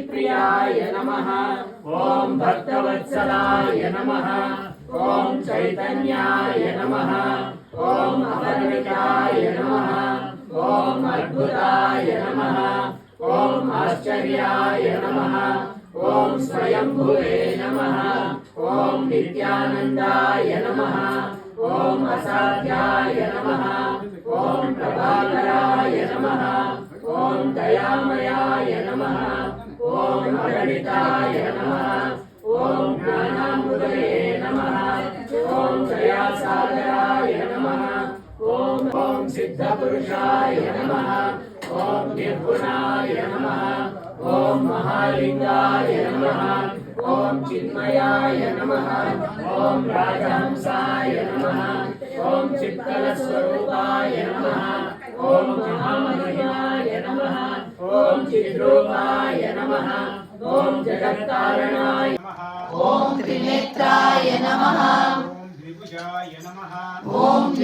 प्रियाय नमः। ॐ भक्तवत्सलाय नमः। ॐ चैतन्याय नमः। ॐ अगणिताय नमः। ॐ अद्भुताय नमः। ॐ आश्चर्याय नमः। ॐ स्वयंभुवे नमः। ॐ नित्यानन्दाय नमः। ॐ असाध्याय नमः। ॐ प्रभाकराय नमः। ॐ दयामयाय नमः। ॐ अगणिताय नमः। ॐ ज्ञानामृतये नमः। ॐ दयासागराय नमः। ॐ सिद्धपुरुषाय नमः। ॐ निर्गुणाय नमः। ॐ महालिंगाय नमः। ॐ चिन्मयाय नमः। ॐ राजहंसाय नमः। ॐ चित्कलस्वरूपाय नमः। ॐ महामहिमाय नमः। ॐ चिद्रूपाय नमः। ॐ जगत्कारणाय नमः। ॐ त्रिनेत्राय नमः। ॐ द्विभुजाय नमः। ॐ